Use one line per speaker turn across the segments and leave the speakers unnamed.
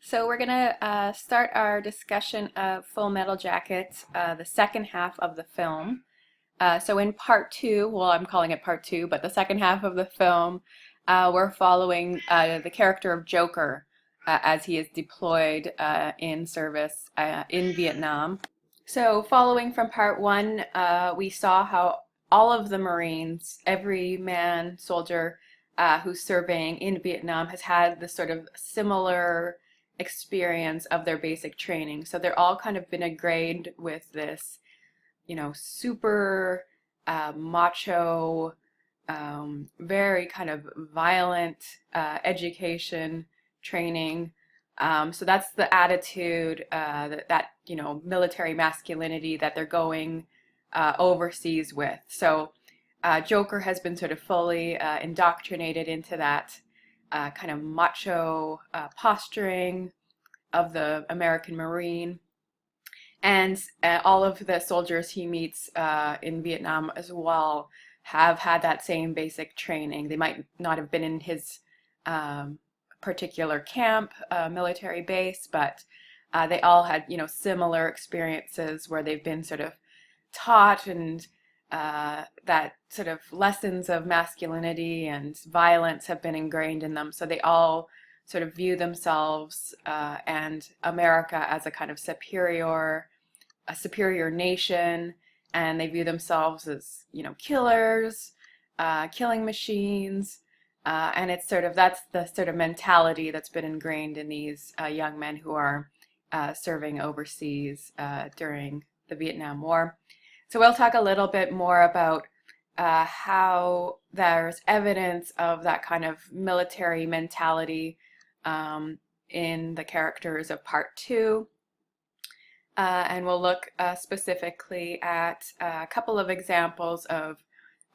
So we're gonna start our discussion of Full Metal Jacket, the second half of the film. So in part two, well, I'm calling it part two, but the second half of the film, we're following the character of Joker as he is deployed in service in Vietnam. So following from part one, we saw how all of the Marines, every man, soldier who's serving in Vietnam has had this sort of similar experience of their basic training. So they're all kind of been ingrained with this, super macho, very kind of violent education training. So that's the attitude that military masculinity that they're going overseas with. So Joker has been sort of fully indoctrinated into that kind of macho posturing of the American Marine. And all of the soldiers he meets in Vietnam as well have had that same basic training. They might not have been in his particular camp, military base, but they all had, similar experiences where they've been sort of taught and that sort of lessons of masculinity and violence have been ingrained in them. So they all sort of view themselves and America as a kind of a superior nation, and they view themselves as, killers, killing machines, and it's sort of that's the sort of mentality that's been ingrained in these young men who are serving overseas during the Vietnam War. So we'll talk a little bit more about how there's evidence of that kind of military mentality in the characters of part two. And we'll look specifically at a couple of examples of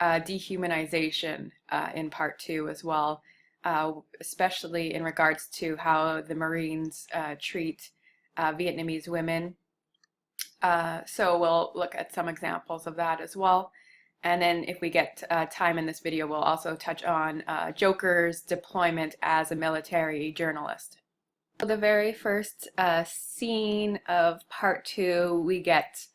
dehumanization in part two as well, especially in regards to how the Marines treat Vietnamese women. So we'll look at some examples of that as well. And then if we get time in this video, we'll also touch on Joker's deployment as a military journalist. The very first scene of part two, we get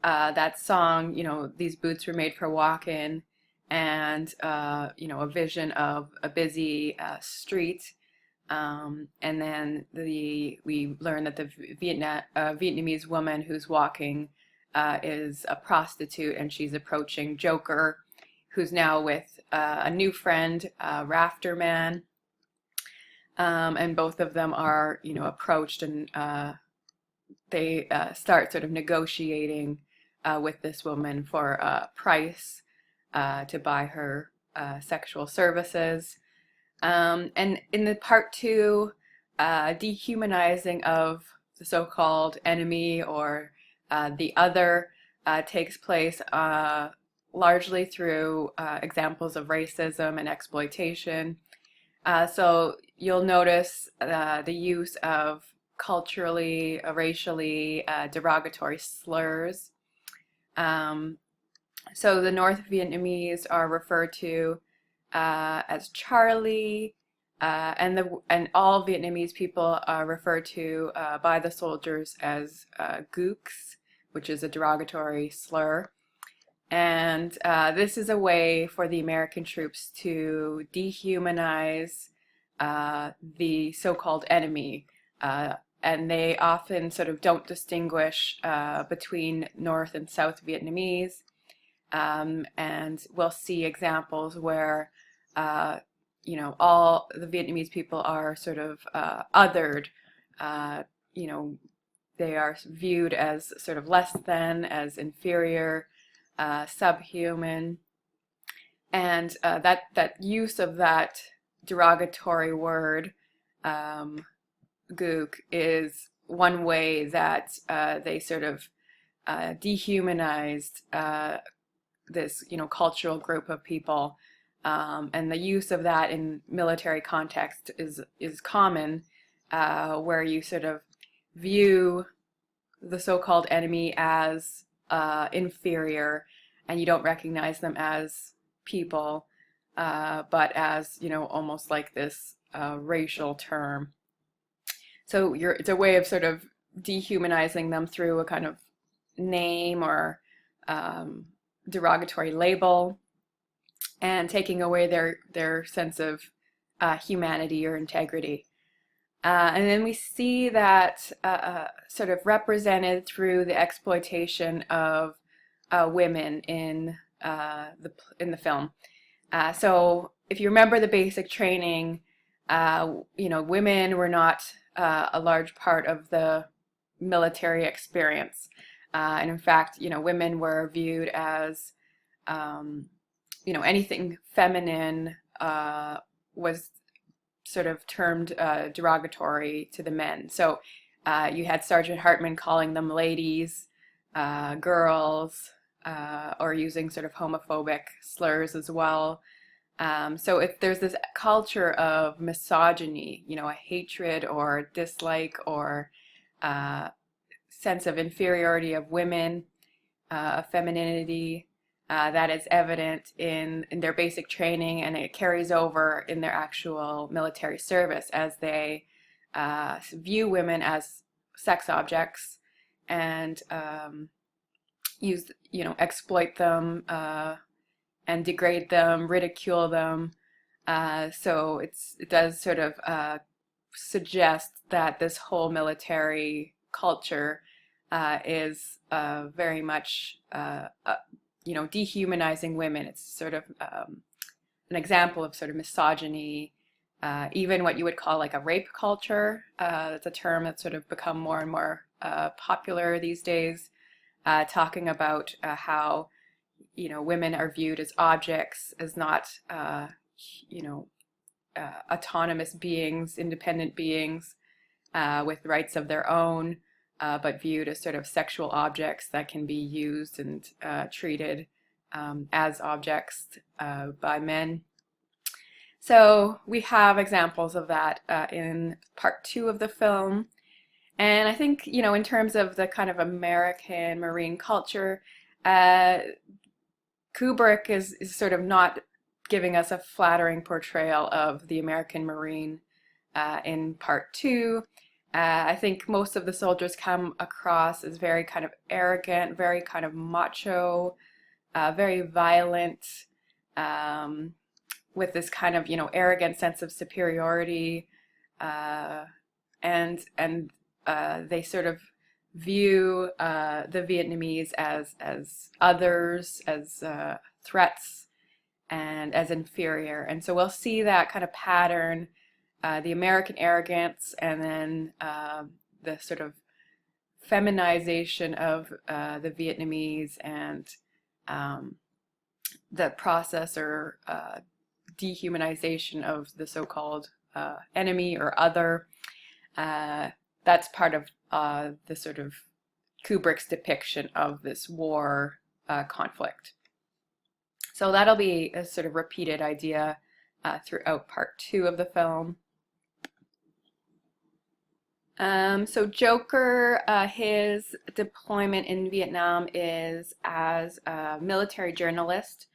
that song, these boots were made for walking, and, a vision of a busy street. And then we learn that the Vietnamese woman who's walking is a prostitute, and she's approaching Joker, who's now with a new friend, Rafter Man. And both of them are, approached, and they start sort of negotiating with this woman for a price to buy her sexual services. And in the part two, dehumanizing of the so-called enemy or the other takes place largely through examples of racism and exploitation. So you'll notice the use of culturally, racially derogatory slurs. So the North Vietnamese are referred to as Charlie, and all Vietnamese people are referred to by the soldiers as gooks, which is a derogatory slur. And this is a way for the American troops to dehumanize the so-called enemy. And they often sort of don't distinguish between North and South Vietnamese. And we'll see examples where, all the Vietnamese people are sort of othered. They are viewed as sort of less than, as inferior, subhuman, and that use of that derogatory word, gook, is one way that they sort of dehumanized this cultural group of people, and the use of that in military context is common, where you sort of view the so-called enemy as inferior, and you don't recognize them as people, but as almost like this racial term. So it's a way of sort of dehumanizing them through a kind of name or um, derogatory label, and taking away their sense of humanity or integrity. And then we see that sort of represented through the exploitation of women in the film. So if you remember the basic training, women were not a large part of the military experience. And in fact, women were viewed as, anything feminine was sort of termed derogatory to the men. So you had Sergeant Hartman calling them ladies, girls, or using sort of homophobic slurs as well. So if there's this culture of misogyny, a hatred or dislike or sense of inferiority of women, of femininity, that is evident in their basic training, and it carries over in their actual military service as they view women as sex objects and exploit them and degrade them, ridicule them. So it does sort of suggest that this whole military culture is very much dehumanizing women. It's sort of an example of sort of misogyny, even what you would call like a rape culture. That's a term that's sort of become more and more popular these days, talking about how women are viewed as objects, as not autonomous beings, independent beings with rights of their own, but viewed as sort of sexual objects that can be used and treated as objects by men. So we have examples of that in part 2 of the film. And I think, in terms of the kind of American Marine culture, Kubrick is sort of not giving us a flattering portrayal of the American Marine in part 2. I think most of the soldiers come across as very kind of arrogant, very kind of macho, very violent, with this kind of arrogant sense of superiority, and they sort of view the Vietnamese as others, as threats, and as inferior. And so we'll see that kind of pattern, the American arrogance, and then the sort of feminization of the Vietnamese, and the process or dehumanization of the so-called enemy or other. That's part of the sort of Kubrick's depiction of this war conflict. So that'll be a sort of repeated idea throughout part 2 of the film. So Joker, his deployment in Vietnam is as a military journalist.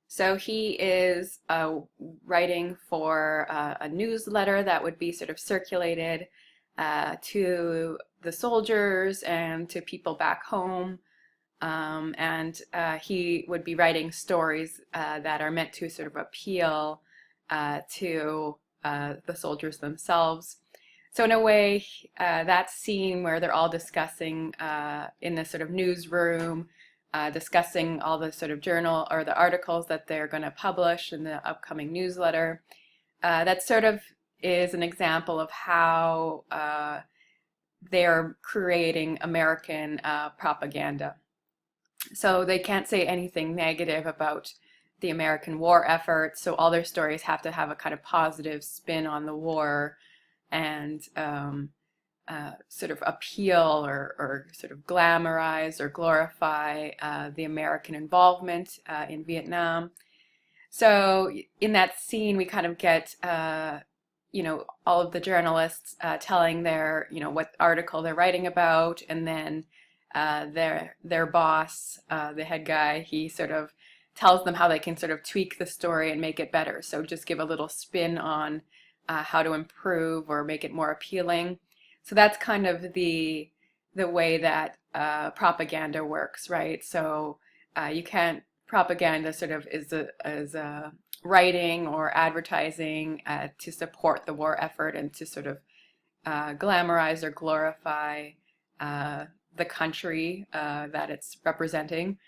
So he is writing for a newsletter that would be sort of circulated to the soldiers and to people back home. And he would be writing stories that are meant to sort of appeal to the soldiers themselves. So in a way, that scene where they're all discussing in this sort of newsroom, discussing all the sort of journal or the articles that they're going to publish in the upcoming newsletter, that sort of is an example of how they're creating American propaganda. So they can't say anything negative about the American war effort, so all their stories have to have a kind of positive spin on the war, and sort of appeal or sort of glamorize or glorify the American involvement in Vietnam. So in that scene, we kind of get all of the journalists telling their what article they're writing about, and then their boss, the head guy, he sort of tells them how they can sort of tweak the story and make it better. So just give a little spin on how to improve or make it more appealing. So that's kind of the way that propaganda works, right? So you can't propaganda sort of is a writing or advertising to support the war effort and to sort of glamorize or glorify uh, the country that it's representing.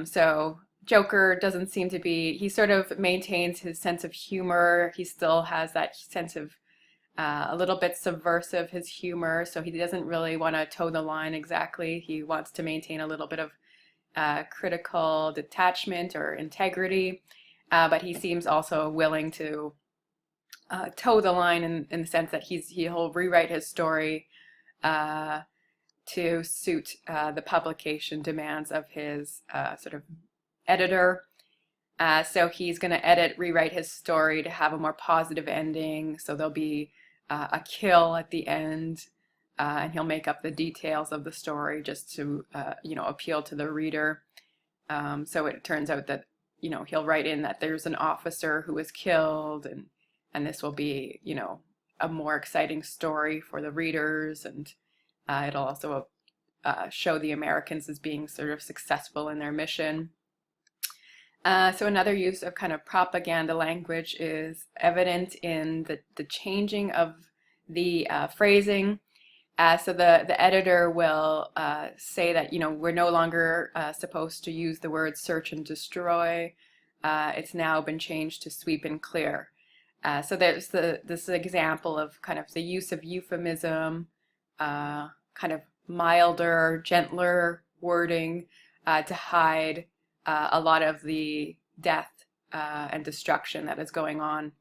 So Joker doesn't seem to be, he sort of maintains his sense of humor. He still has that sense of a little bit subversive, his humor. So he doesn't really want to toe the line exactly. He wants to maintain a little bit of critical detachment or integrity. But he seems also willing to toe the line in the sense that he'll rewrite his story uh, to suit the publication demands of his sort of editor. So he's going to rewrite his story to have a more positive ending. So there'll be a kill at the end, and he'll make up the details of the story just to, appeal to the reader. So it turns out that, he'll write in that there's an officer who was killed, and this will be, a more exciting story for the readers, and it'll also show the Americans as being sort of successful in their mission. So another use of kind of propaganda language is evident in the changing of the phrasing. So the editor will say that, we're no longer supposed to use the word search and destroy. It's now been changed to sweep and clear. So there's this example of kind of the use of euphemism, kind of milder, gentler wording to hide a lot of the death and destruction that is going on.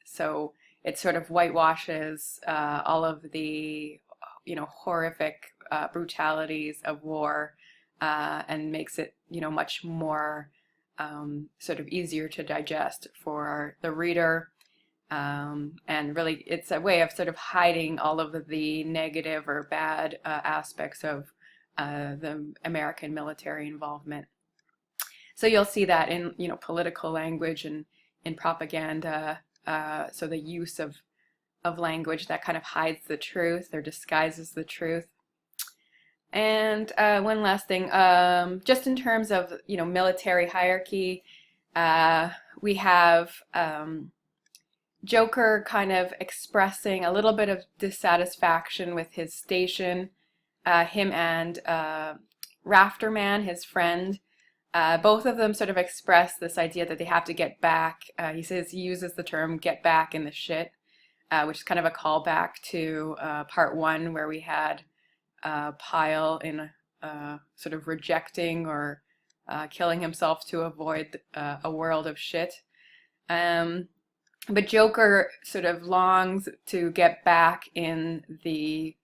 So it sort of whitewashes all of the, horrific brutalities of war and makes it, much more sort of easier to digest for the reader. And really, it's a way of sort of hiding all of the negative or bad aspects of the American military involvement. So you'll see that in, political language and in propaganda. So the use of language that kind of hides the truth or disguises the truth. And one last thing, just in terms of, military hierarchy, we have Joker kind of expressing a little bit of dissatisfaction with his station. Him and Rafterman, his friend, both of them sort of express this idea that they have to get back. He uses the term "get back in the shit," which is kind of a callback to part one, where we had Pyle in sort of rejecting or killing himself to avoid a world of shit. But Joker sort of longs to get back in the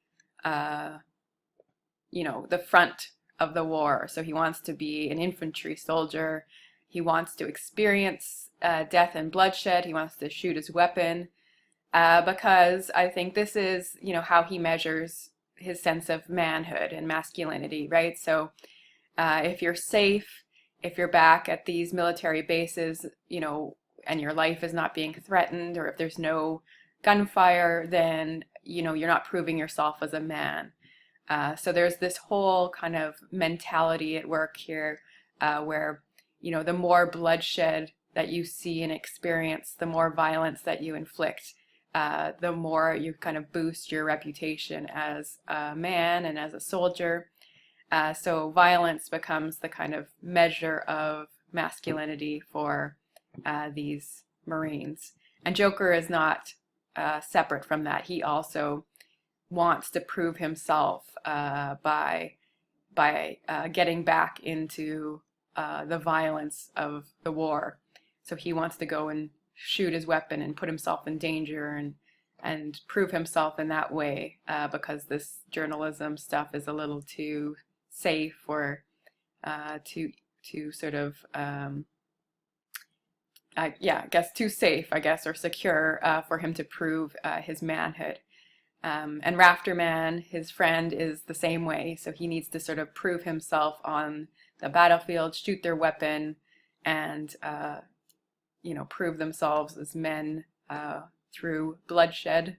front of the war. So he wants to be an infantry soldier. He wants to experience death and bloodshed. He wants to shoot his weapon because I think this is, how he measures his sense of manhood and masculinity, right? So if you're safe, if you're back at these military bases, and your life is not being threatened, or if there's no gunfire, then, you're not proving yourself as a man. So there's this whole kind of mentality at work here where, the more bloodshed that you see and experience, the more violence that you inflict, the more you kind of boost your reputation as a man and as a soldier. So violence becomes the kind of measure of masculinity for these Marines. And Joker is not separate from that. He also wants to prove himself by getting back into the violence of the war. So he wants to go and shoot his weapon and put himself in danger and prove himself in that way because this journalism stuff is a little too safe or to sort of I guess too safe, or secure for him to prove his manhood. And Rafterman, his friend, is the same way. So he needs to sort of prove himself on the battlefield, shoot their weapon, and prove themselves as men through bloodshed.